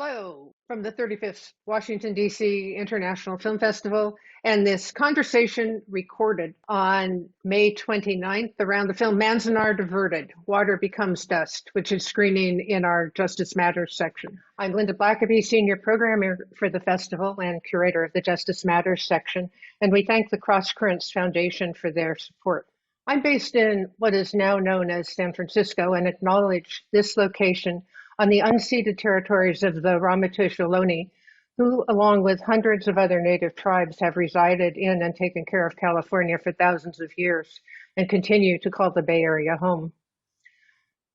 Hello from the 35th Washington, D.C. International Film Festival, and this conversation recorded on May 29th around the film Manzanar Diverted, Water Becomes Dust, which is screening in our Justice Matters section. I'm Linda Blackaby, Senior Programmer for the festival and Curator of the Justice Matters section, and we thank the Cross Currents Foundation for their support. I'm based in what is now known as San Francisco and acknowledge this location on the unceded territories of the Paiute-Shoshone, who, along with hundreds of other native tribes, have resided in and taken care of California for thousands of years and continue to call the Bay Area home.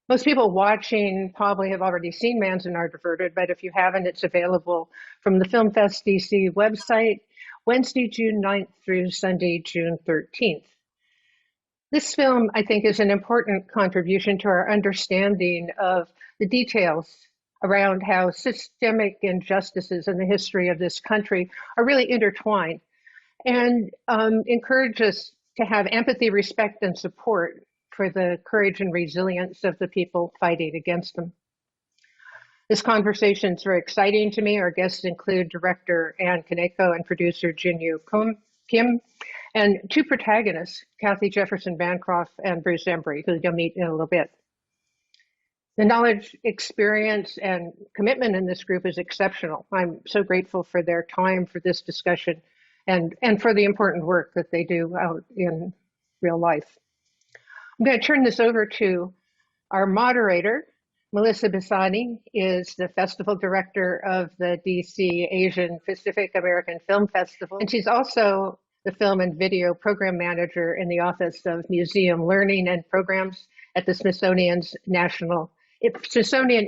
Most people watching probably have already seen Manzanar Diverted, but if you haven't, it's available from the Film Fest DC website, Wednesday, June 9th through Sunday, June 13th. This film, I think, is an important contribution to our understanding of the details around how systemic injustices in the history of this country are really intertwined, and encourage us to have empathy, respect, and support for the courage and resilience of the people fighting against them. This conversation is very exciting to me. Our guests include director Anne Kaneko and producer Jin Yoo-Kim, and two protagonists, Kathy Jefferson Bancroft and Bruce Embrey, who you'll meet in a little bit. The knowledge, experience, and commitment in this group is exceptional. I'm so grateful for their time for this discussion and for the important work that they do out in real life. I'm going to turn this over to our moderator. Melissa Bisagni is the festival director of the DC Asian Pacific American Film Festival, and she's also the film and video program manager in the Office of Museum Learning and Programs at the Smithsonian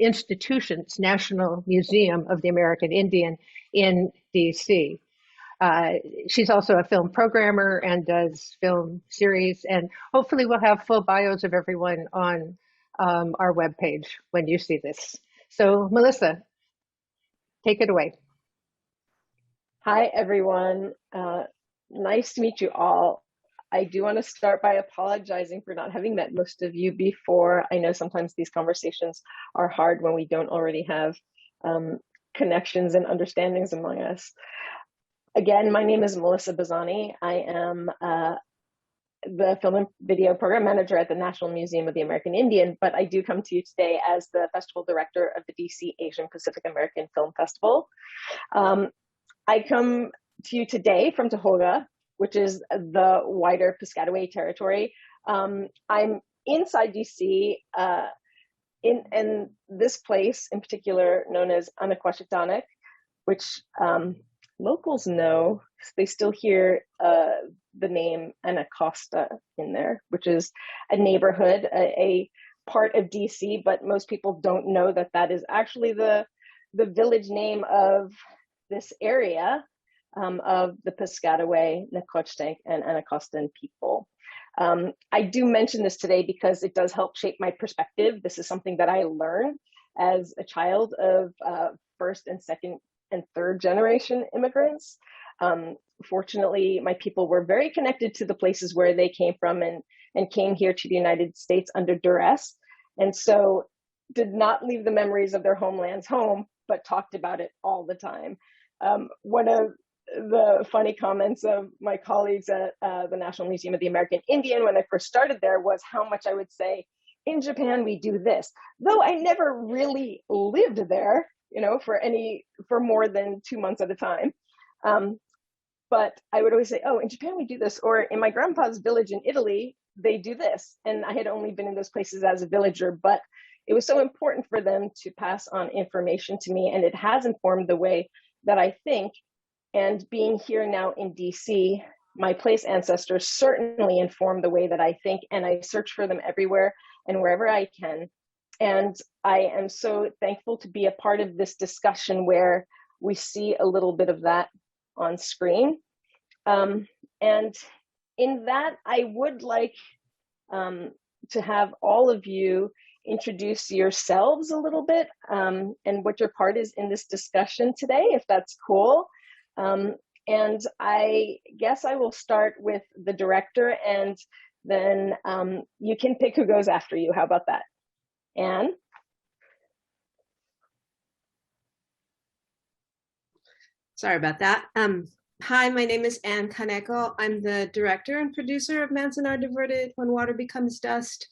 Institution's National Museum of the American Indian in DC. She's also a film programmer and does film series, and hopefully we'll have full bios of everyone on our webpage when you see this. So Melissa, take it away. Hi, everyone. Nice to meet you all. I do want to start by apologizing for not having met most of you before. I know sometimes these conversations are hard when we don't already have connections and understandings among us. Again, my name is Melissa Bisagni. I am the film and video program manager at the National Museum of the American Indian, but I do come to you today as the festival director of the DC Asian Pacific American Film Festival. I come to you today from Tahoga, which is the wider Piscataway territory. I'm inside DC, in this place in particular known as Anaquashiktanek, which locals know. They still hear the name Anacosta in there, which is a neighborhood, a part of DC, but most people don't know that that is actually the village name of this area. Of the Piscataway, Nacotchtank, and Anacostan people. I do mention this today because it does help shape my perspective. This is something that I learned as a child of first and second and third generation immigrants. Fortunately, my people were very connected to the places where they came from and came here to the United States under duress. And so did not leave the memories of their homelands home, but talked about it all the time. One of the funny comments of my colleagues at the National Museum of the American Indian when I first started there was how much I would say, in Japan, we do this. Though I never really lived there, for more than 2 months at a time. But I would always say, oh, in Japan, we do this. Or in my grandpa's village in Italy, they do this. And I had only been in those places as a villager, but it was so important for them to pass on information to me. And it has informed the way that I think. And being here now in DC, my place ancestors certainly inform the way that I think, and I search for them everywhere and wherever I can. And I am so thankful to be a part of this discussion where we see a little bit of that on screen. And in that, I would like to have all of you introduce yourselves a little bit and what your part is in this discussion today, if that's cool. And I guess I will start with the director, and then you can pick who goes after you. How about that? Anne? Sorry about that. Hi, my name is Anne Kaneko. I'm the director and producer of Manzanar Diverted, When Water Becomes Dust.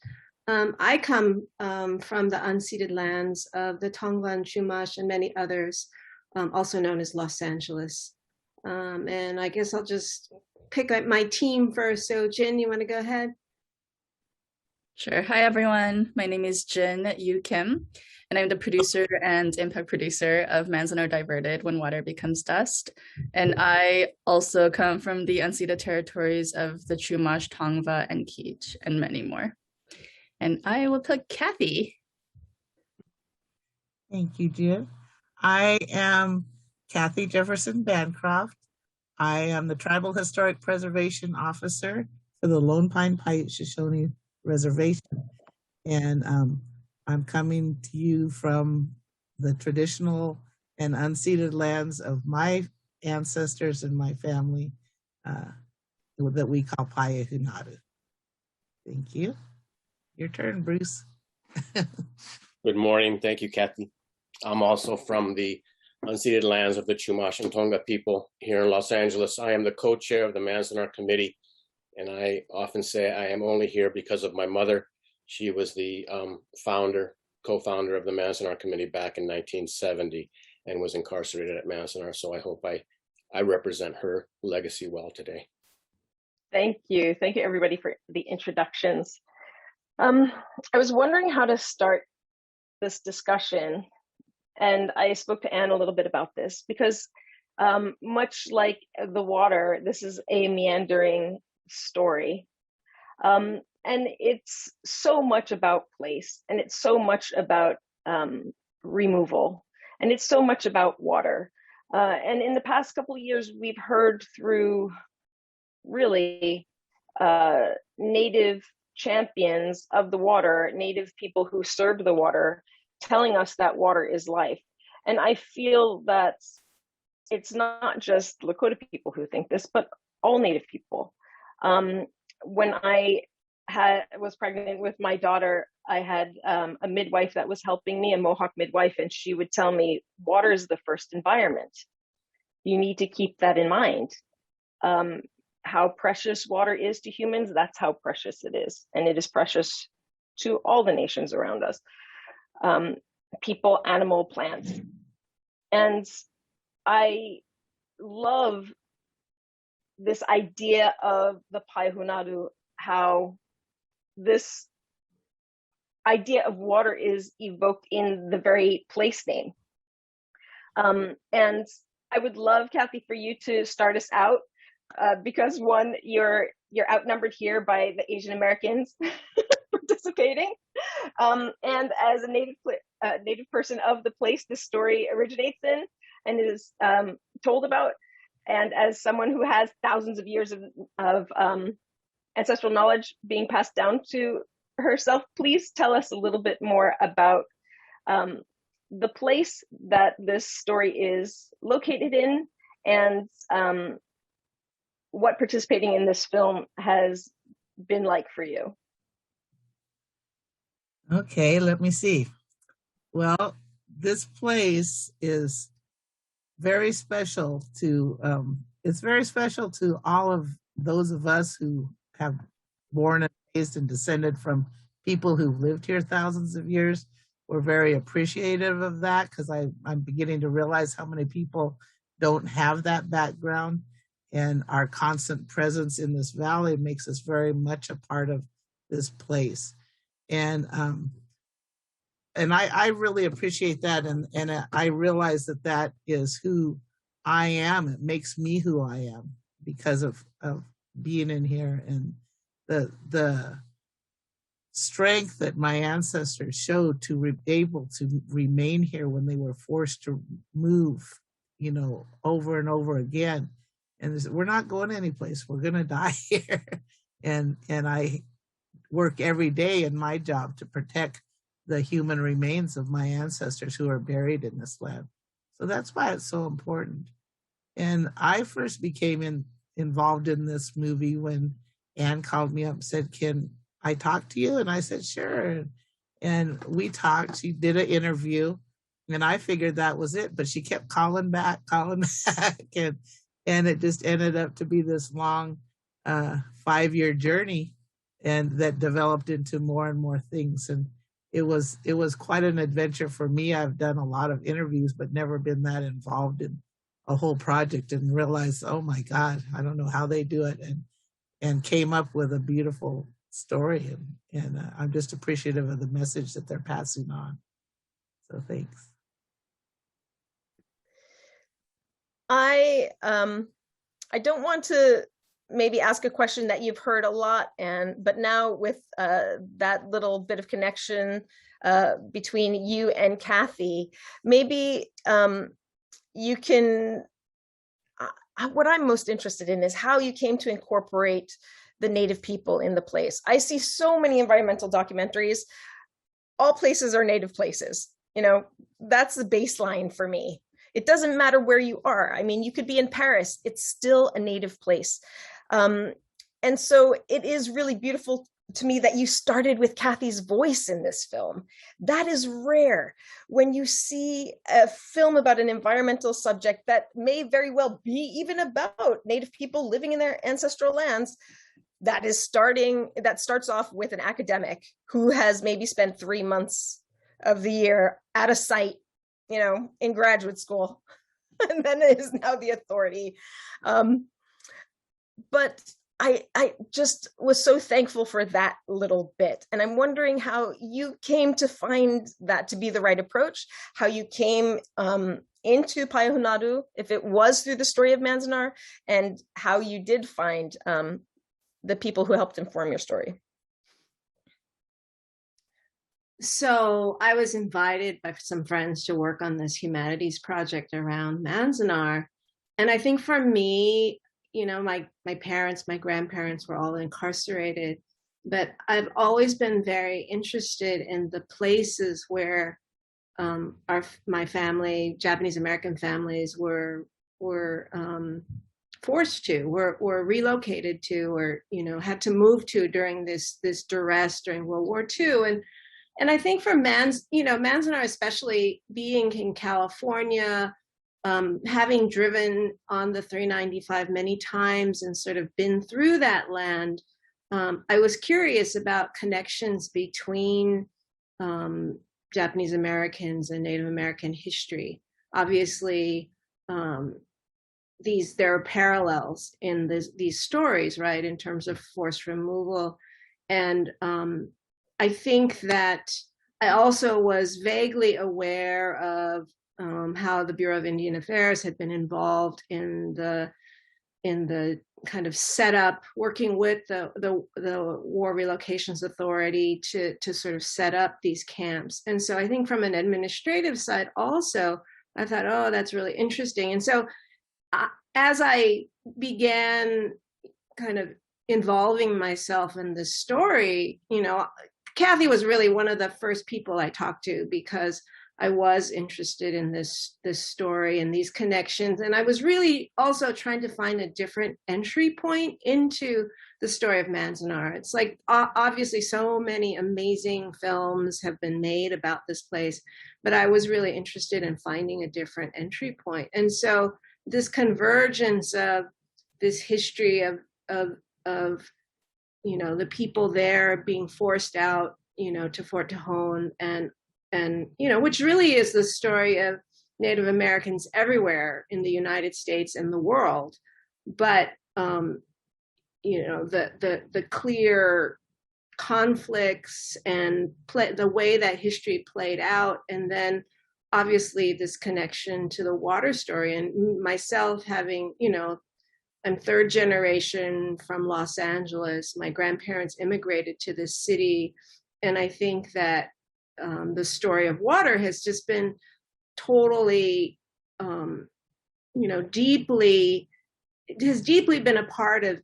I come from the unceded lands of the Tongva and Chumash and many others, also known as Los Angeles. And I guess I'll just pick up my team first. So Jin, you want to go ahead? Sure. Hi, everyone. My name is Jin Yoo-Kim, and I'm the producer and impact producer of Manzanar Diverted, When Water Becomes Dust. And I also come from the unceded territories of the Chumash, Tongva, and Kizh, and many more. And I will pick Kathy. Thank you, Jin. I am Kathy Jefferson Bancroft. I am the Tribal Historic Preservation Officer for the Lone Pine Paiute-Shoshone Reservation. And I'm coming to you from the traditional and unceded lands of my ancestors and my family that we call Paiute-Shoshone. Thank you. Your turn, Bruce. Good morning. Thank you, Kathy. I'm also from the unceded lands of the Chumash and Tonga people here in Los Angeles. I am the co-chair of the Manzanar Committee, and I often say I am only here because of my mother. She was the co-founder of the Manzanar Committee back in 1970 and was incarcerated at Manzanar. So I hope I represent her legacy well today. Thank you. Thank you, everybody, for the introductions. I was wondering how to start this discussion, and I spoke to Anne a little bit about this because much like the water, this is a meandering story. And it's so much about place, and it's so much about removal, and it's so much about water. And in the past couple of years, we've heard through really Native champions of the water, Native people who served the water, telling us that water is life. And I feel that it's not just Lakota people who think this, but all Native people. When I was pregnant with my daughter, I had a midwife that was helping me, a Mohawk midwife, and she would tell me, water is the first environment. You need to keep that in mind. How precious water is to humans, that's how precious it is. And it is precious to all the nations around us. People, animal, plants. And I love this idea of the Paihunadu, how this idea of water is evoked in the very place name. And I would love, Kathy, for you to start us out, because one, you're outnumbered here by the Asian Americans participating, and as a native person of the place this story originates in and is told about, and as someone who has thousands of years of ancestral knowledge being passed down to herself, please tell us a little bit more about the place that this story is located in, and what participating in this film has been like for you. Okay, let me see. Well, this place is very special to, it's very special to all of those of us who have born and raised and descended from people who've lived here thousands of years. We're very appreciative of that, because I'm beginning to realize how many people don't have that background. And our constant presence in this valley makes us very much a part of this place. And I really appreciate that. And I realize that that is who I am. It makes me who I am because of being in here, and the strength that my ancestors showed to be able to remain here when they were forced to move, over and over again. And they said, we're not going anyplace. We're going to die here. And I work every day in my job to protect the human remains of my ancestors who are buried in this land. So that's why it's so important. And I first became involved in this movie when Anne called me up and said, can I talk to you? And I said, sure. And we talked. She did an interview. And I figured that was it, but she kept calling back, and it just ended up to be this long 5-year journey, and that developed into more and more things. And it was quite an adventure for me. I've done a lot of interviews, but never been that involved in a whole project, and realized, oh my God, I don't know how they do it, and came up with a beautiful story. And I'm just appreciative of the message that they're passing on. So thanks. I don't want to maybe ask a question that you've heard a lot, but now with that little bit of connection between you and Kathy, maybe you can, what I'm most interested in is how you came to incorporate the Native people in the place. I see so many environmental documentaries. All places are Native places. You know, that's the baseline for me. It doesn't matter where you are. I mean, you could be in Paris, it's still a Native place. And so it is really beautiful to me that you started with Kathy's voice in this film. That is rare. When you see a film about an environmental subject that may very well be even about Native people living in their ancestral lands, that starts off with an academic who has maybe spent 3 months of the year at a site, you know, in graduate school, and then is now the authority. But I just was so thankful for that little bit. And I'm wondering how you came to find that to be the right approach, how you came into Paiute, if it was through the story of Manzanar, and how you did find the people who helped inform your story. So I was invited by some friends to work on this humanities project around Manzanar. And I think for me, you know, my parents, my grandparents were all incarcerated, but I've always been very interested in the places where my family, Japanese American families, were forced to, were relocated to, or, you know, had to move to during this duress during World War II. And I think for Manzanar, especially being in California, having driven on the 395 many times and sort of been through that land, I was curious about connections between Japanese Americans and Native American history. Obviously, there are parallels in these stories, right, in terms of forced removal. And I think that I also was vaguely aware of how the Bureau of Indian Affairs had been involved in the kind of setup, working with the War Relocations Authority to sort of set up these camps. And so I think from an administrative side also, I thought, oh, that's really interesting. And so as I began kind of involving myself in this story, you know, Kathy was really one of the first people I talked to, because I was interested in this story and these connections. And I was really also trying to find a different entry point into the story of Manzanar. It's like, obviously so many amazing films have been made about this place, but I was really interested in finding a different entry point. And so this convergence of this history of you know, the people there being forced out, you know, to Fort Tejon, and you know, which really is the story of Native Americans everywhere in the United States and the world. But you know, the clear conflicts and the way that history played out, and then obviously this connection to the water story. And myself having, you know, I'm third generation from Los Angeles. My grandparents immigrated to this city. And I think that the story of water has just been totally, you know, it has deeply been a part of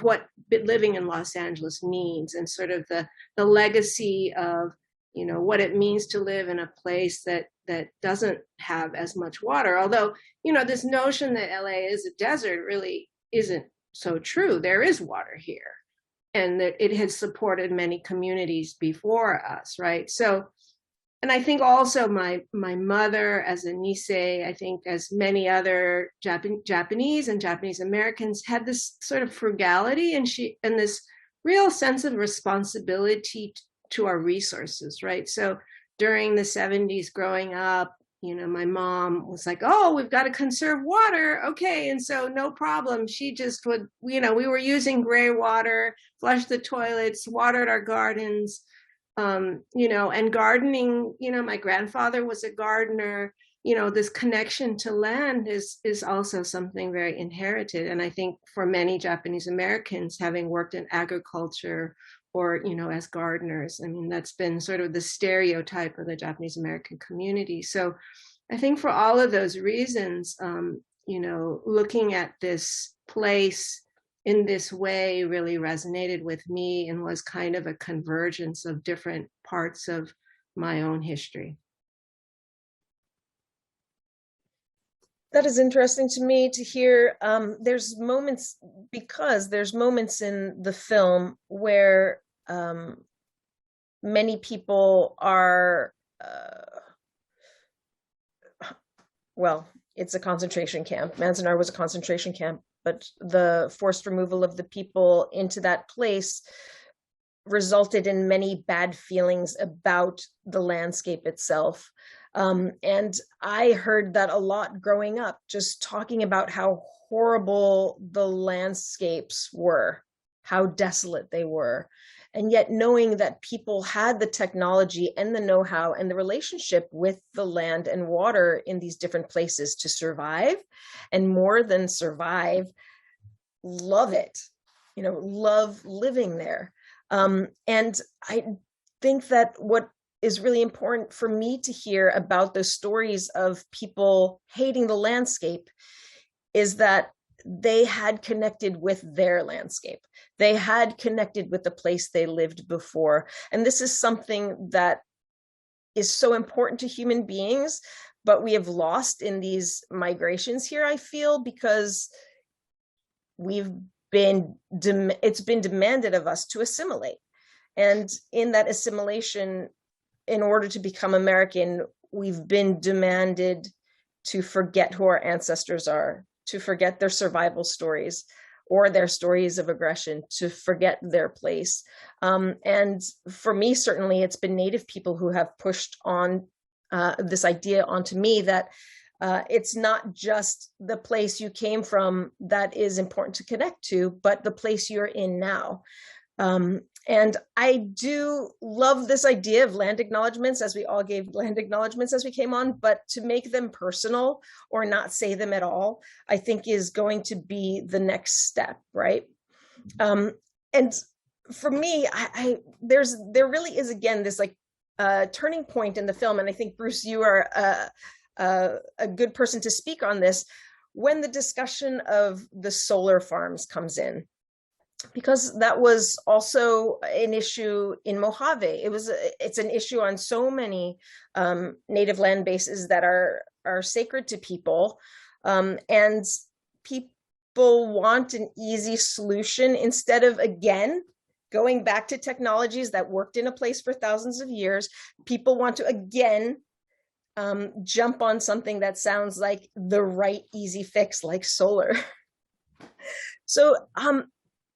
what living in Los Angeles means, and sort of the legacy of, you know, what it means to live in a place that doesn't have as much water. Although, you know, this notion that LA is a desert really isn't so true. There is water here, and that it has supported many communities before us, right? So and I think also my mother as a Nisei, I think as many other Japanese and Japanese Americans, had this sort of frugality and this real sense of responsibility to our resources, right? So during the 70s growing up, you know, my mom was like, oh, we've got to conserve water. Okay. And so no problem. She just would, you know, we were using gray water, flushed the toilets, watered our gardens. You know, and gardening, you know, my grandfather was a gardener, you know, this connection to land is also something very inherited. And I think for many Japanese Americans, having worked in agriculture or, you know, as gardeners, I mean, that's been sort of the stereotype of the Japanese American community. So I think for all of those reasons, you know, looking at this place in this way really resonated with me and was kind of a convergence of different parts of my own history. That is interesting to me to hear. There's moments in the film where many people are, well, it's a concentration camp. Manzanar was a concentration camp, but the forced removal of the people into that place resulted in many bad feelings about the landscape itself. And I heard that a lot growing up, just talking about how horrible the landscapes were, how desolate they were. And yet knowing that people had the technology and the know-how and the relationship with the land and water in these different places to survive, and more than survive, love it, you know, love living there. And I think that what is really important for me to hear about the stories of people hating the landscape is that they had connected with their landscape. They had connected with the place they lived before. And this is something that is so important to human beings, but we have lost in these migrations here, I feel, because it's been demanded of us to assimilate. And in that assimilation, in order to become American, we've been demanded to forget who our ancestors are, to forget their survival stories or their stories of aggression, to forget their place. And for me, certainly, it's been Native people who have pushed on this idea onto me that it's not just the place you came from that is important to connect to, but the place you're in now. And I do love this idea of land acknowledgements, as we all gave land acknowledgements as we came on, but to make them personal or not say them at all, I think is going to be the next step, right? And for me, there really is, again, this like turning point in the film. And I think, Bruce, you are a good person to speak on this, when the discussion of the solar farms comes in. Because that was also an issue in Mojave. It's an issue on so many native land bases that are sacred to people. And people want an easy solution instead of, again, going back to technologies that worked in a place for thousands of years. People want to, again, jump on something that sounds like the right easy fix, like solar. So,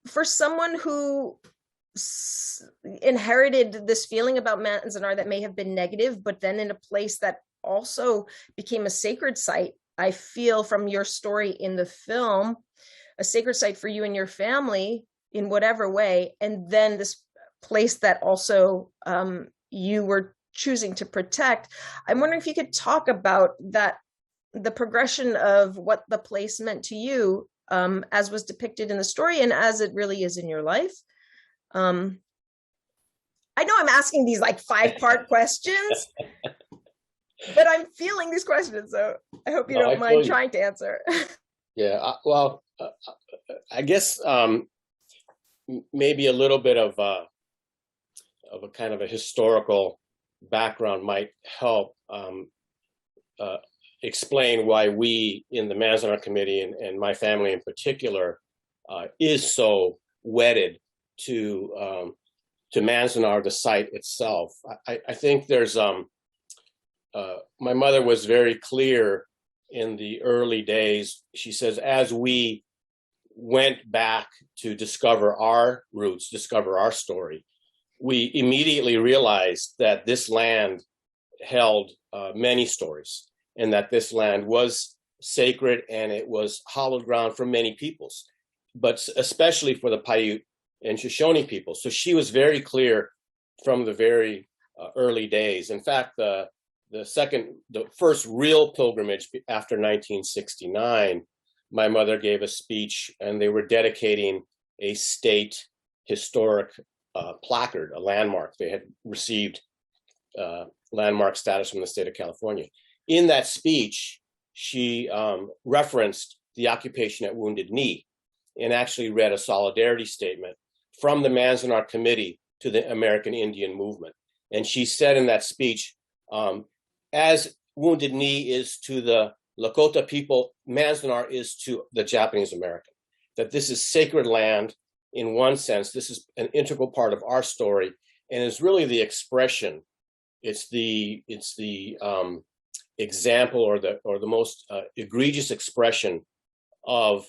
for someone who inherited this feeling about Manzanar that may have been negative, but then in a place that also became a sacred site, I feel from your story in the film, a sacred site for you and your family in whatever way, and then this place that also you were choosing to protect. I'm wondering if you could talk about that, the progression of what the place meant to you, as was depicted in the story and as it really is in your life. I know I'm asking these like 5-part questions, but I'm feeling these questions, so I hope you don't mind trying to answer. Yeah, well, I guess maybe a little bit of a kind of a historical background might help explain why we in the Manzanar Committee and my family in particular is so wedded to Manzanar, the site itself. I think there's my mother was very clear in the early days. She says, as we went back to discover our roots, discover our story, we immediately realized that this land held many stories, and that this land was sacred and it was hallowed ground for many peoples, but especially for the Paiute and Shoshone people. So she was very clear from the very early days. In fact, the first real pilgrimage after 1969, my mother gave a speech, and they were dedicating a state historic placard, a landmark. They had received landmark status from the state of California. In that speech, she referenced the occupation at Wounded Knee and actually read a solidarity statement from the Manzanar Committee to the American Indian movement. And she said in that speech, as Wounded Knee is to the Lakota people, Manzanar is to the Japanese American, that this is sacred land in one sense. This is an integral part of our story, and is really the expression. It's the example or the most egregious expression of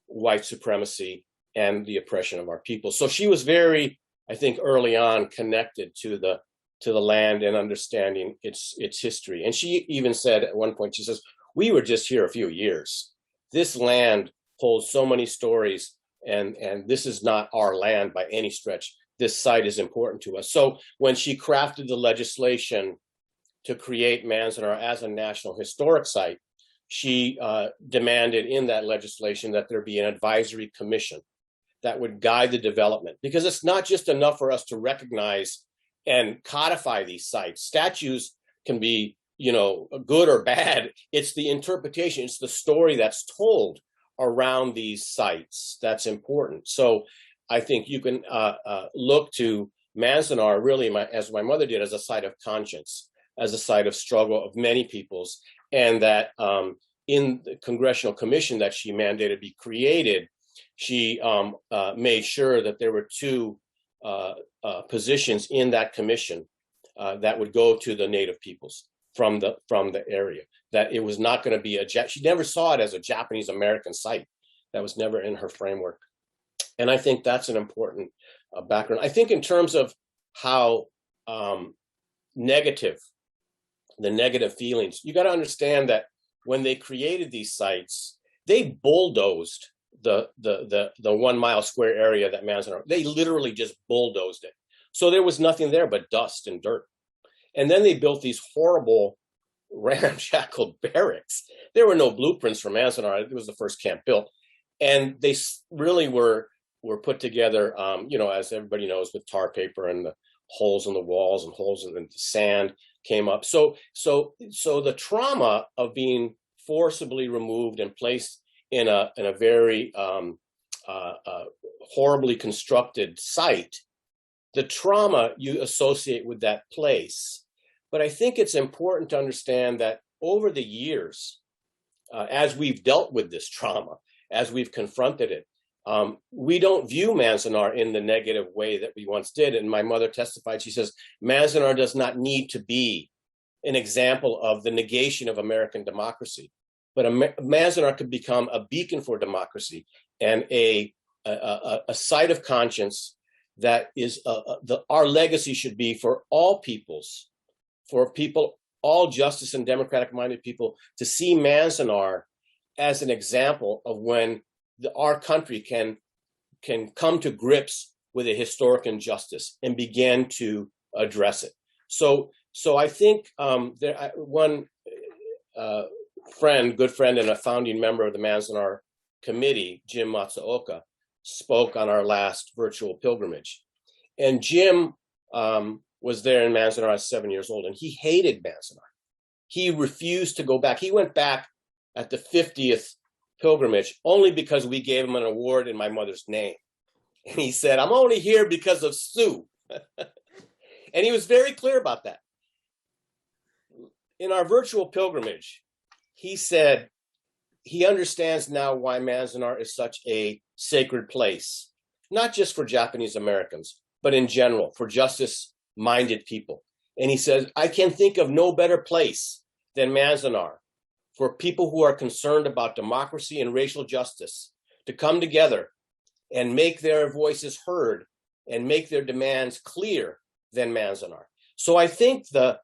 white supremacy and the oppression of our people. So she was very, I think, early on connected to the land and understanding its history. And she even said at one point, she says, we were just here a few years. This land holds so many stories, and this is not our land by any stretch. This site is important to us. So when she crafted the legislation to create Manzanar as a national historic site, she demanded in that legislation that there be an advisory commission that would guide the development, because it's not just enough for us to recognize and codify these sites. Statues can be, good or bad. It's the interpretation, it's the story that's told around these sites that's important. So I think you can look to Manzanar really, as my mother did, as a site of conscience, as a site of struggle of many peoples, and that in the congressional commission that she mandated be created, she made sure that there were two positions in that commission that would go to the Native peoples from the area. That it was not going to be she never saw it as a Japanese American site. That was never in her framework. And I think that's an important background. I think in terms of how the negative feelings, you got to understand that when they created these sites, they bulldozed the 1 mile square area that Manzanar, they literally just bulldozed it. So there was nothing there but dust and dirt. And then they built these horrible ramshackle barracks. There were no blueprints for Manzanar. It was the first camp built. And they really were put together, as everybody knows, with tar paper, and the holes in the walls and holes in the sand came up. So the trauma of being forcibly removed and placed in a very horribly constructed site, the trauma you associate with that place. But I think it's important to understand that over the years, as we've dealt with this trauma, as we've confronted it, we don't view Manzanar in the negative way that we once did. And my mother testified, she says, Manzanar does not need to be an example of the negation of American democracy, but Manzanar could become a beacon for democracy and a site of conscience that is our legacy should be for all peoples, for people, all justice and democratic-minded people, to see Manzanar as an example of when our country can come to grips with a historic injustice and begin to address it. So I think one good friend and a founding member of the Manzanar Committee, Jim Matsuoka, spoke on our last virtual pilgrimage. And Jim was there in Manzanar at 7 years old, and he hated Manzanar. He refused to go back. He went back at the 50th pilgrimage only because we gave him an award in my mother's name. And he said, I'm only here because of Sue. And he was very clear about that. In our virtual pilgrimage, he said he understands now why Manzanar is such a sacred place, not just for Japanese Americans, but in general, for justice-minded people. And he says, I can think of no better place than Manzanar for people who are concerned about democracy and racial justice to come together and make their voices heard and make their demands clear than Manzanar. So I think the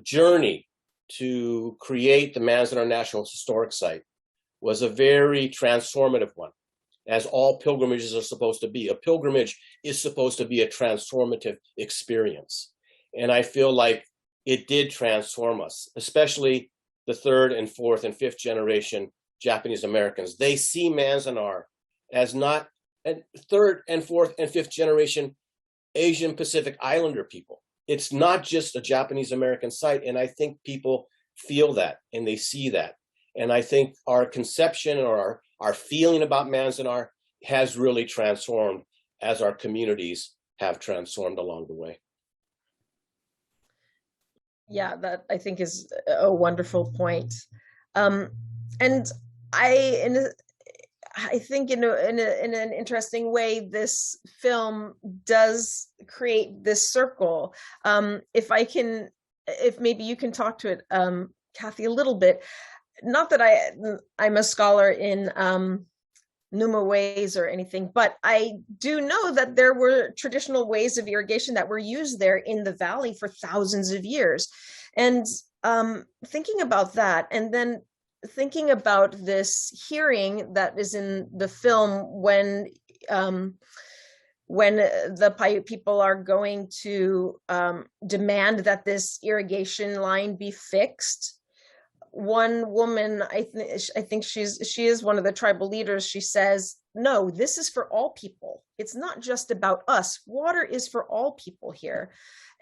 journey to create the Manzanar National Historic Site was a very transformative one, as all pilgrimages are supposed to be. A pilgrimage is supposed to be a transformative experience. And I feel like it did transform us, especially the third and fourth and fifth generation Japanese Americans. They see Manzanar as not a third and fourth and fifth generation Asian Pacific Islander people. It's not just a Japanese American site. And I think people feel that and they see that. And I think our conception or our feeling about Manzanar has really transformed as our communities have transformed along the way. Yeah, that I think is a wonderful point. And I think in an interesting way, this film does create this circle. If maybe you can talk to it, Kathy, a little bit. Not that I'm a scholar in Numa ways or anything, but I do know that there were traditional ways of irrigation that were used there in the valley for thousands of years. And thinking about that, and then thinking about this hearing that is in the film when the Paiute people are going to demand that this irrigation line be fixed. One woman, I think she is one of the tribal leaders. She says, "No, this is for all people. It's not just about us. Water is for all people here."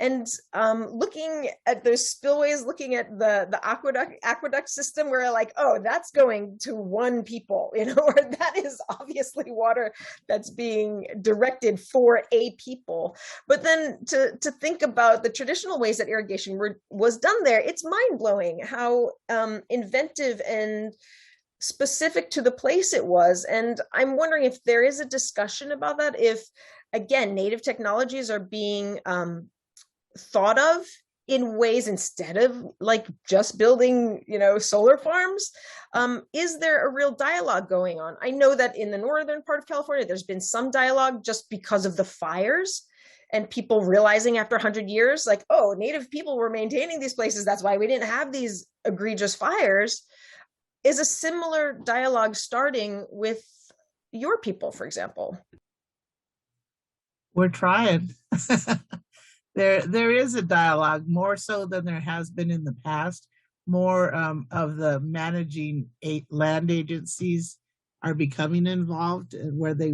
And looking at those spillways, looking at the aqueduct system, we're like, oh, that's going to one people, or that is obviously water that's being directed for a people. But then to think about the traditional ways that irrigation was done there, it's mind-blowing how inventive and specific to the place it was. And I'm wondering if there is a discussion about that, if, again, native technologies are being thought of in ways instead of like just building, solar farms. Is there a real dialogue going on? I know that in the northern part of California, there's been some dialogue just because of the fires and people realizing after 100 years, like, oh, native people were maintaining these places. That's why we didn't have these egregious fires. Is a similar dialogue starting with your people, for example? We're trying. There is a dialogue, more so than there has been in the past. More of the managing land agencies are becoming involved, where they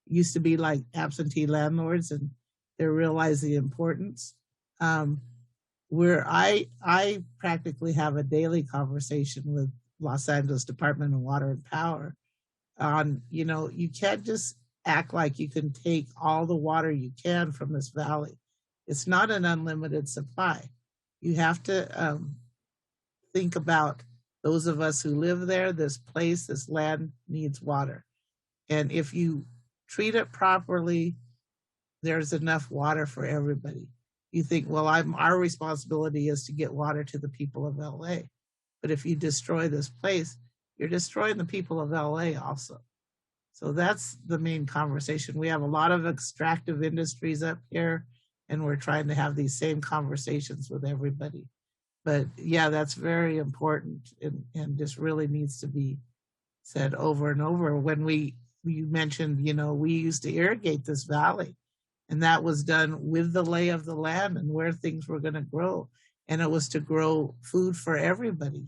used to be like absentee landlords, and they're realizing the importance. Where I practically have a daily conversation with Los Angeles Department of Water and Power on, you can't just act like you can take all the water you can from this valley. It's not an unlimited supply. You have to think about those of us who live there. This place, this land needs water. And if you treat it properly, there's enough water for everybody. You think, well, our responsibility is to get water to the people of LA. But if you destroy this place, you're destroying the people of LA also. So that's the main conversation. We have a lot of extractive industries up here, and we're trying to have these same conversations with everybody. But yeah, that's very important, and just really needs to be said over and over. When you mentioned, we used to irrigate this valley, and that was done with the lay of the land and where things were going to grow. And it was to grow food for everybody,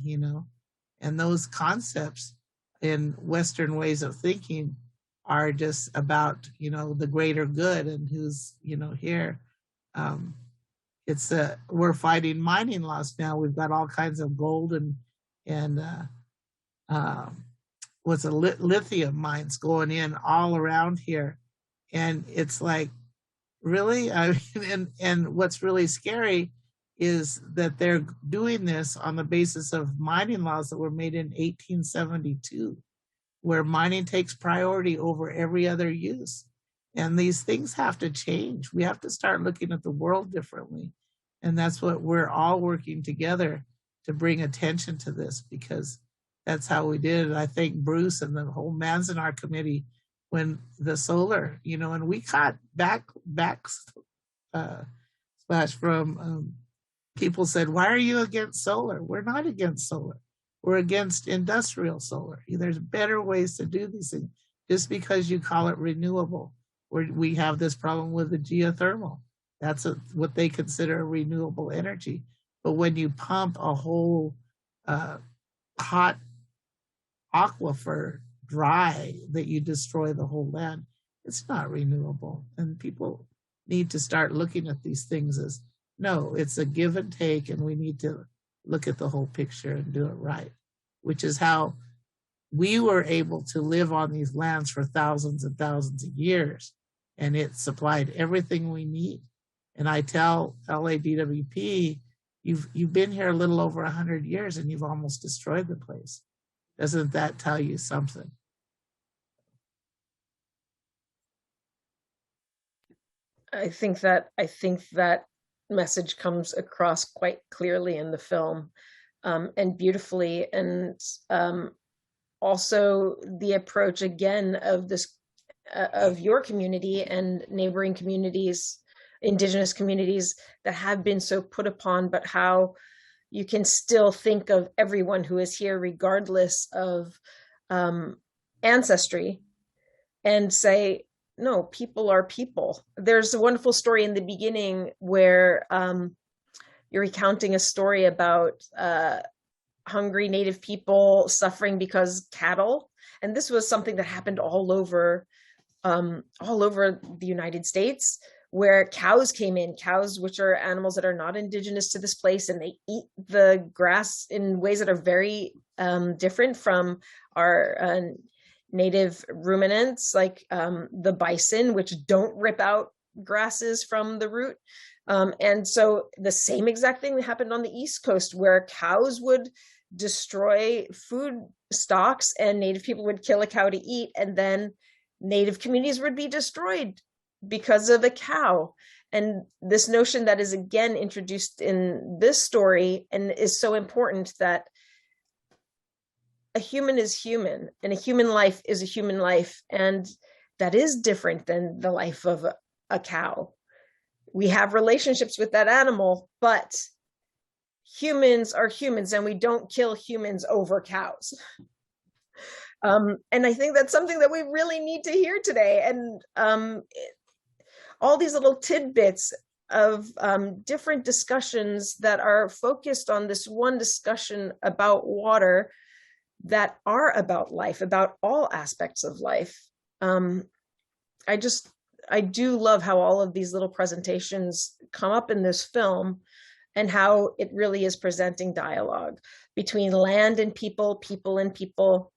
and those concepts in Western ways of thinking are just about, the greater good and who's, here. We're fighting mining loss now. We've got all kinds of gold and lithium mines going in all around here. And it's like, really? And what's really scary is that they're doing this on the basis of mining laws that were made in 1872, where mining takes priority over every other use. And these things have to change. We have to start looking at the world differently. And that's what we're all working together to bring attention to this, because that's how we did it. I thank Bruce and the whole Manzanar committee when the solar, and we caught splash from people said, why are you against solar? We're not against solar. We're against industrial solar. There's better ways to do these things. Just because you call it renewable, we have this problem with the geothermal. That's what they consider a renewable energy. But when you pump a whole hot aquifer dry, that you destroy the whole land, it's not renewable. And people need to start looking at these things as, no, it's a give and take, and we need to look at the whole picture and do it right, which is how we were able to live on these lands for thousands and thousands of years, and it supplied everything we need. And I tell LADWP, you've been here a little over 100 years and you've almost destroyed the place. Doesn't that tell you something? I think that message comes across quite clearly in the film, and beautifully, and also the approach again of this of your community and neighboring communities, indigenous communities that have been so put upon, but how you can still think of everyone who is here regardless of ancestry and say, no, people are people. There's a wonderful story in the beginning where you're recounting a story about hungry Native people suffering because cattle, and this was something that happened all over the United States, where cows came in, cows, which are animals that are not indigenous to this place, and they eat the grass in ways that are very different from our native ruminants, like the bison, which don't rip out grasses from the root. And so the same exact thing that happened on the East Coast, where cows would destroy food stocks and Native people would kill a cow to eat, and then Native communities would be destroyed because of a cow. And this notion that is again introduced in this story and is so important, that a human is human, and a human life is a human life, and that is different than the life of a cow. We have relationships with that animal, but humans are humans, and we don't kill humans over cows. And I think that's something that we really need to hear today. And all these little tidbits of different discussions that are focused on this one discussion about water, that are about life, about all aspects of life. I do love how all of these little presentations come up in this film, and how it really is presenting dialogue between land and people, people and people.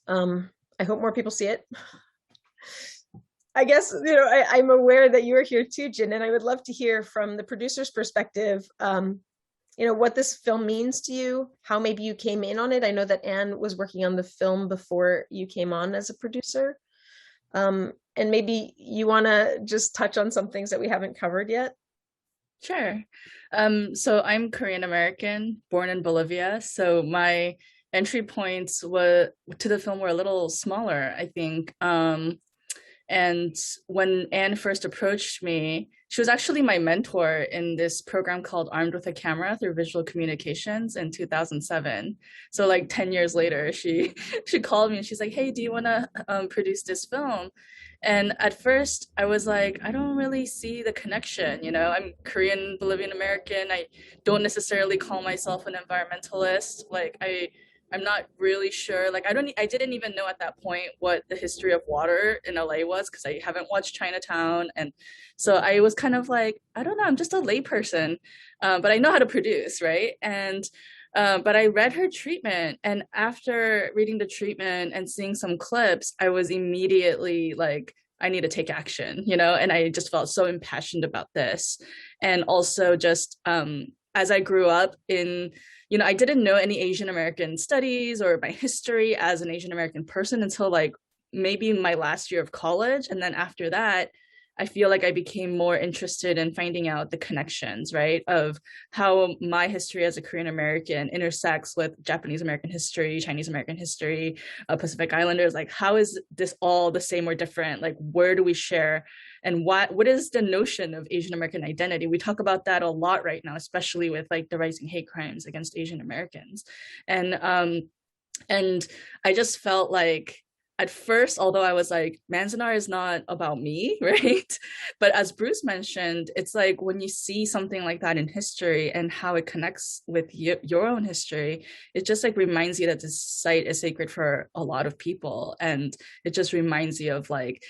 I hope more people see it. I guess, I'm aware that you're here too, Jin, and I would love to hear from the producer's perspective, what this film means to you, how maybe you came in on it. I know that Anne was working on the film before you came on as a producer. And maybe you want to just touch on some things that we haven't covered yet. Sure. So I'm Korean American, born in Bolivia. So my entry points to the film were a little smaller, I think. And when Anne first approached me, she was actually my mentor in this program called Armed with a Camera through Visual Communications in 2007. So like 10 years later, she called me and she's like, hey, do you want to produce this film? And at first I was like, I don't really see the connection. I'm Korean, Bolivian American. I don't necessarily call myself an environmentalist. Like I'm not really sure. Like I didn't even know at that point what the history of water in LA was, because I haven't watched Chinatown. And so I was kind of like, I don't know, I'm just a layperson, but I know how to produce, right? And but I read her treatment, and after reading the treatment and seeing some clips, I was immediately like, I need to take action, and I just felt so impassioned about this. And also just as I grew up in, I didn't know any Asian American studies or my history as an Asian American person until like maybe my last year of college. And then after that, I feel like I became more interested in finding out the connections, right, of how my history as a Korean American intersects with Japanese American history, Chinese American history, Pacific Islanders. Like, how is this all the same or different? Like, where do we share? And what is the notion of Asian American identity? We talk about that a lot right now, especially with like the rising hate crimes against Asian Americans. And I just felt like, at first, although I was like, Manzanar is not about me, right? But as Bruce mentioned, it's like when you see something like that in history and how it connects with your own history, it just like reminds you that this site is sacred for a lot of people. And it just reminds you of like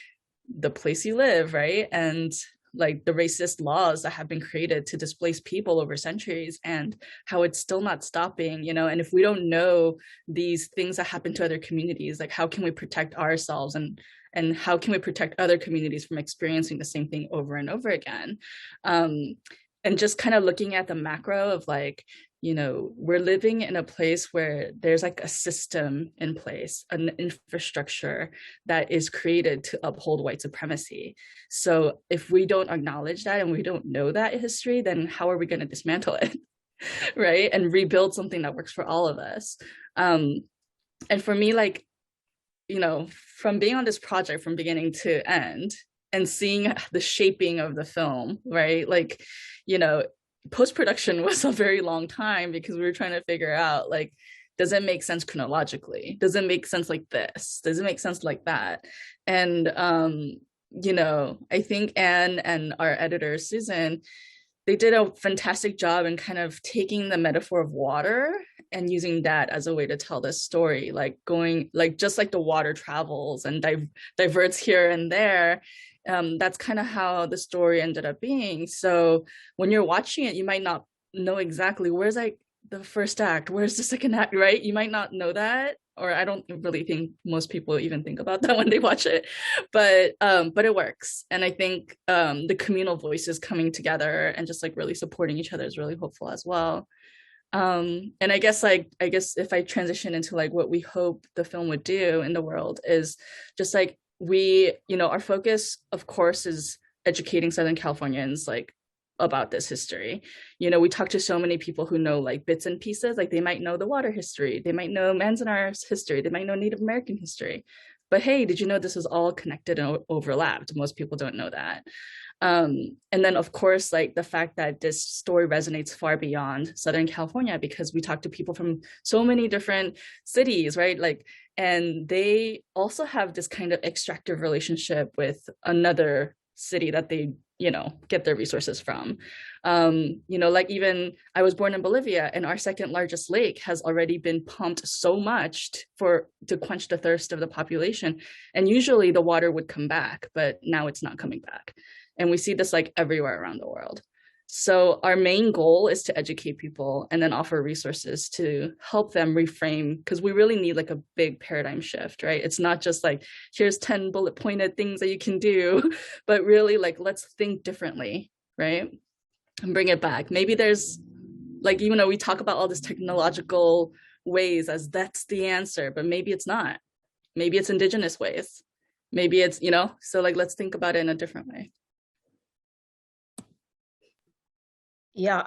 the place you live, right? And like the racist laws that have been created to displace people over centuries, and how it's still not stopping, you know. And if we don't know these things that happen to other communities, like how can we protect ourselves, and how can we protect other communities from experiencing the same thing over and over again? And just kind of looking at the macro of like, you know, we're living in a place where there's like a system in place, an infrastructure that is created to uphold white supremacy. So if we don't acknowledge that and we don't know that history, then how are we going to dismantle it, right? And rebuild something that works for all of us. And for me, like, you know, from being on this project from beginning to end and seeing the shaping of the film, right? Like, you know, post-production was a very long time because we were trying to figure out, like, does it make sense chronologically? Does it make sense like this? Does it make sense like that? And, you know, I think Anne and our editor, Susan, they did a fantastic job in kind of taking the metaphor of water and using that as a way to tell this story, like going, like, just like the water travels and diverts here and there. That's kind of how the story ended up being. So when you're watching it, you might not know exactly where's like the first act, where's the second act, right? You might not know that, or I don't really think most people even think about that when they watch it, but it works. And I think the communal voices coming together and just like really supporting each other is really hopeful as well. And I guess if I transition into like what we hope the film would do in the world is just like, we, you know, our focus, of course, is educating Southern Californians like about this history. You know, we talk to so many people who know like bits and pieces, like they might know the water history, they might know Manzanar's history, they might know Native American history. But hey, did you know this is all connected and overlapped? Most people don't know that. And then of course, like the fact that this story resonates far beyond Southern California, because we talk to people from so many different cities, right? Like, and they also have this kind of extractive relationship with another city that they, you know, get their resources from. You know, like even I was born in Bolivia, and our second largest lake has already been pumped so much to quench the thirst of the population. And usually the water would come back, but now it's not coming back. And we see this like everywhere around the world. So our main goal is to educate people and then offer resources to help them reframe, because we really need like a big paradigm shift, right? It's not just like, here's 10 bullet pointed things that you can do, but really like, let's think differently, right? And bring it back. Maybe there's like, even though we talk about all this technological ways as that's the answer, but maybe it's not. Maybe it's indigenous ways. Maybe it's, you know, so like, let's think about it in a different way. Yeah,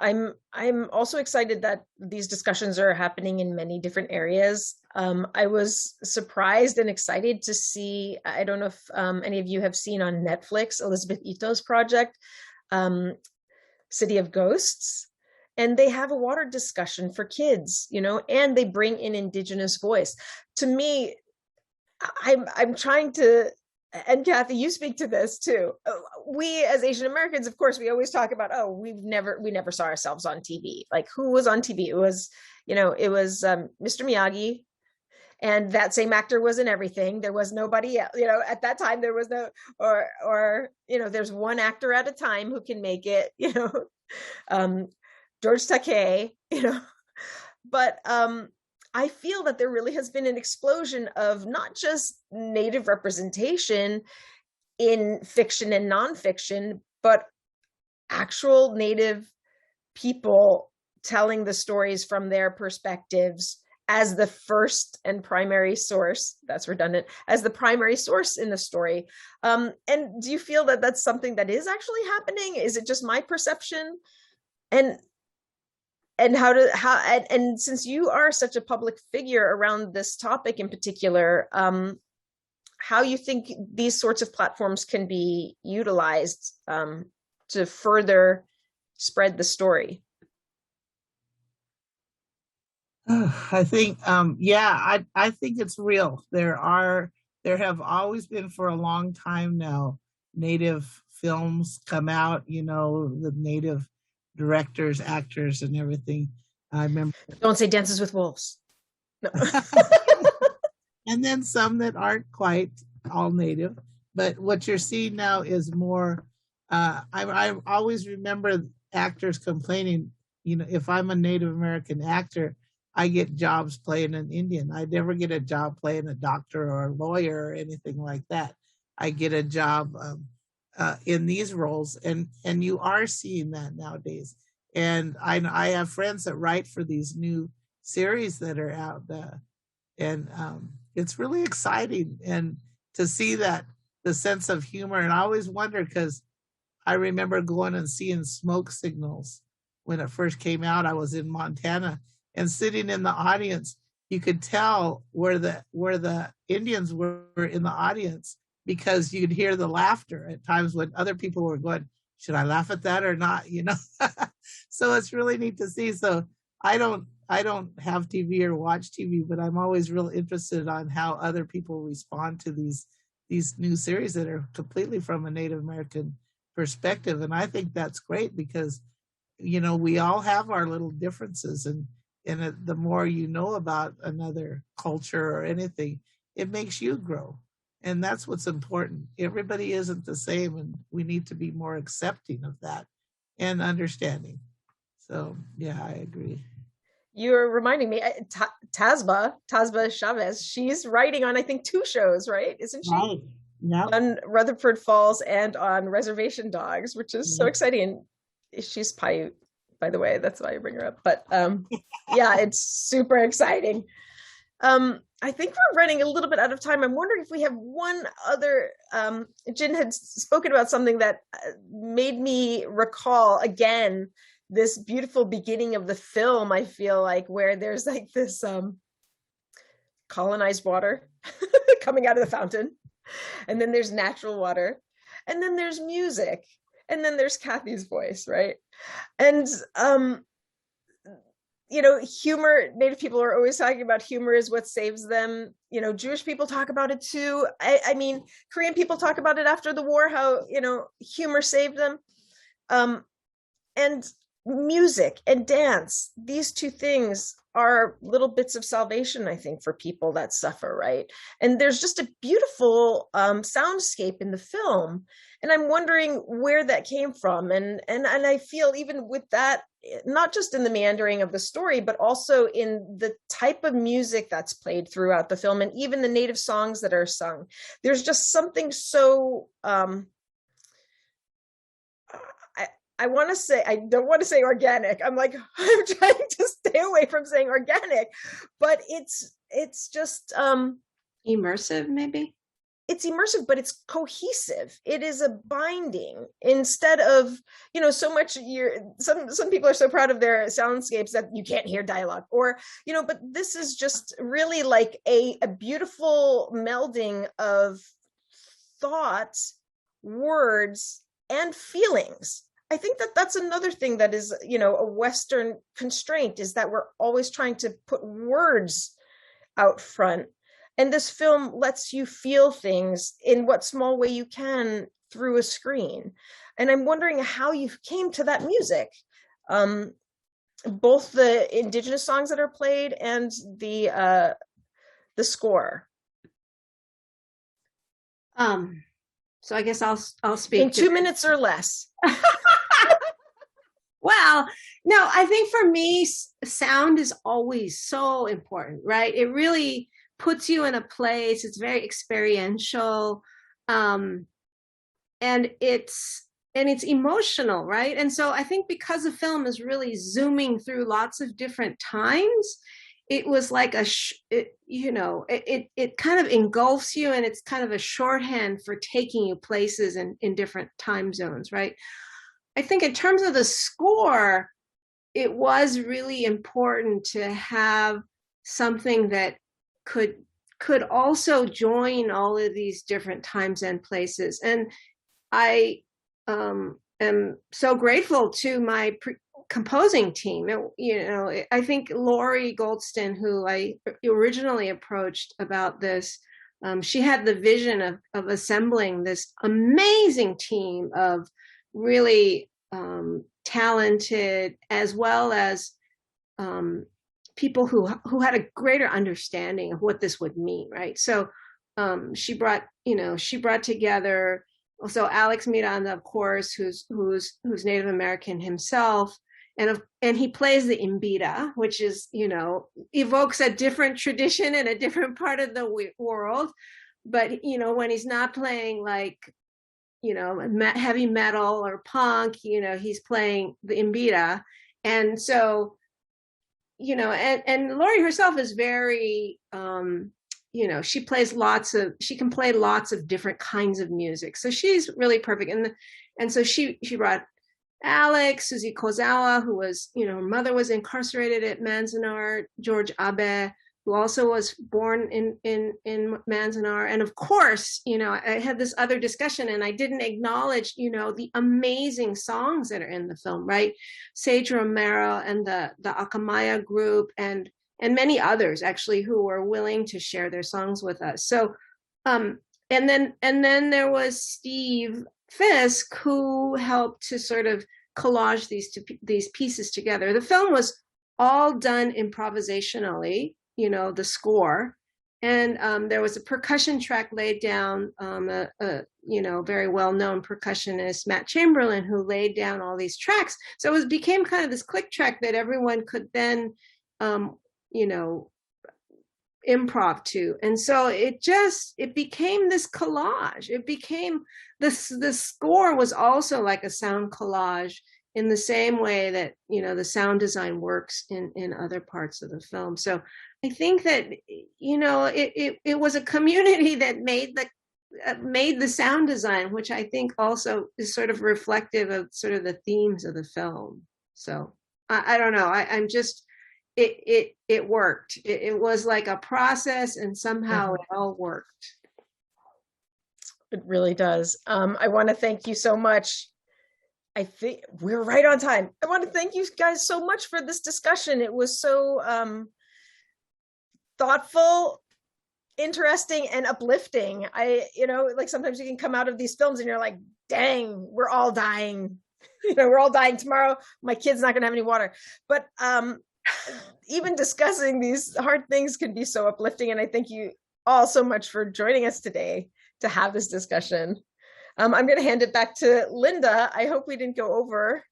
I'm also excited that these discussions are happening in many different areas. I was surprised and excited to see, I don't know if any of you have seen on Netflix, Elizabeth Ito's project, City of Ghosts, and they have a water discussion for kids, you know, and they bring in indigenous voice. To me, I'm trying to, and Kathy, you speak to this too. We as Asian Americans, of course, we always talk about, oh, we never saw ourselves on TV. Like, who was on TV? It was, you know, it was Mr. Miyagi, and that same actor was in everything. There was nobody else, you know, at that time there was no, or you know, there's one actor at a time who can make it, you know, George Takei, you know, but I feel that there really has been an explosion of not just Native representation in fiction and nonfiction, but actual Native people telling the stories from their perspectives as the first and primary source, that's redundant, as the primary source in the story. And do you feel that that's something that is actually happening? Is it just my perception? And since you are such a public figure around this topic in particular, how you think these sorts of platforms can be utilized to further spread the story? I think, I think it's real. There have always been for a long time now, Native films come out, the Native directors, actors, and everything. I remember. Don't say Dances with Wolves. No. And then some that aren't quite all Native. But what you're seeing now is more, I always remember actors complaining, if I'm a Native American actor, I get jobs playing an Indian. I never get a job playing a doctor or a lawyer or anything like that. I get a job in these roles, and you are seeing that nowadays. And I have friends that write for these new series that are out, and it's really exciting, and to see that the sense of humor. And I always wonder, because I remember going and seeing Smoke Signals when it first came out. I was in Montana, and sitting in the audience, you could tell where the Indians were in the audience, because you could hear the laughter at times when other people were going, should I laugh at that or not? So it's really neat to see. So I don't have TV or watch TV, but I'm always real interested on how other people respond to these new series that are completely from a Native American perspective. And I think that's great, because, we all have our little differences, and the more you know about another culture or anything, it makes you grow. And that's what's important. Everybody isn't the same, and we need to be more accepting of that and understanding. So, yeah, I agree. You're reminding me, Tasba Chavez, she's writing on, I think, 2 shows, right? Isn't she? Right. Yep. On Rutherford Falls and on Reservation Dogs, which is so exciting. She's Paiute, by the way. That's why I bring her up. But yeah, it's super exciting. I think we're running a little bit out of time. I'm wondering if we have one other, Jin had spoken about something that made me recall again this beautiful beginning of the film, I feel like, where there's like this colonized water coming out of the fountain, and then there's natural water, and then there's music, and then there's Kathy's voice, right? And humor, Native people are always talking about humor is what saves them. Jewish people talk about it too. I mean, Korean people talk about it after the war, how, humor saved them. And music and dance, these 2 things are little bits of salvation, I think, for people that suffer, right? And there's just a beautiful soundscape in the film. And I'm wondering where that came from. And I feel even with that, not just in the meandering of the story, but also in the type of music that's played throughout the film, and even the Native songs that are sung. There's just something so, I don't want to say organic. I'm trying to stay away from saying organic, but it's just immersive, maybe. It's immersive, but it's cohesive. It is a binding instead of, so much some people are so proud of their soundscapes that you can't hear dialogue, or, but this is just really like a beautiful melding of thoughts, words, and feelings. I think that that's another thing that is, a Western constraint, is that we're always trying to put words out front. And this film lets you feel things in what small way you can through a screen. And I'm wondering how you came to that music, both the indigenous songs that are played and the score. So I guess I'll speak in 2 minutes or less. Well, no, I think for me, sound is always so important, right? It really puts you in a place. It's very experiential, and it's emotional, right? And so I think because the film is really zooming through lots of different times, it was like it kind of engulfs you, and it's kind of a shorthand for taking you places in different time zones, right? I think in terms of the score, it was really important to have something that could also join all of these different times and places. And I am so grateful to my composing team. I think Lori Goldston, who I originally approached about this, she had the vision of assembling this amazing team of really talented, as well as people who had a greater understanding of what this would mean, right? So she brought together also Alex Miranda, of course, who's Native American himself, and he plays the imbira, which is, evokes a different tradition in a different part of the world. But, when he's not playing like, heavy metal or punk, he's playing the imbira. And so, and Lori herself is very, she can play lots of different kinds of music. So she's really perfect. And so she brought Alex, Susie Kozawa, who was, her mother was incarcerated at Manzanar, George Abe, who also was born in Manzanar. And of course, I had this other discussion and I didn't acknowledge, the amazing songs that are in the film, right? Sage Romero and the Akamaya group and many others actually who were willing to share their songs with us. So, and then there was Steve Fisk, who helped to sort of collage these pieces together. The film was all done improvisationally, the score, and there was a percussion track laid down, very well-known percussionist, Matt Chamberlain, who laid down all these tracks. So it became kind of this click track that everyone could then, improv to. And so it became this collage. It became the score was also like a sound collage in the same way that, the sound design works in other parts of the film. So I think that, it was a community that made the sound design, which I think also is sort of reflective of sort of the themes of the film. So I don't know. I'm just, it worked. It was like a process, and somehow it all worked. It really does. I want to thank you so much. I think we're right on time. I want to thank you guys so much for this discussion. It was so thoughtful, interesting, and uplifting. Like sometimes you can come out of these films and you're like, dang, we're all dying. We're all dying tomorrow. My kid's not going to have any water. But even discussing these hard things can be so uplifting. And I thank you all so much for joining us today to have this discussion. I'm going to hand it back to Linda. I hope we didn't go over.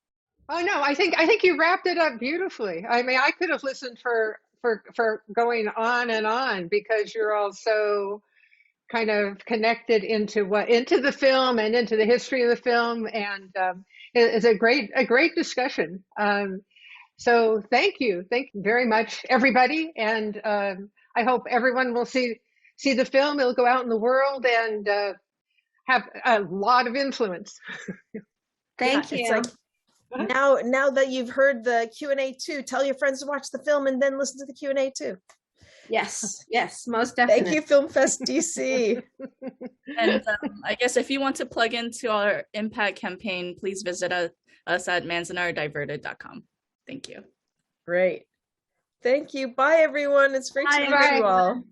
Oh no, I think you wrapped it up beautifully. I mean, I could have listened for going on and on, because you're all so kind of connected into the film and into the history of the film, and it's a great discussion. So thank you very much, everybody, and I hope everyone will see the film. It'll go out in the world and have a lot of influence. Thank you. It's like, now that you've heard the Q&A too, tell your friends to watch the film and then listen to the Q&A too. Yes, most definitely. Thank you, Film Fest DC. And I guess if you want to plug into our impact campaign, please visit us at manzanardiverted.com. Thank you. Great. Thank you. Bye, everyone. It's great to meet you all.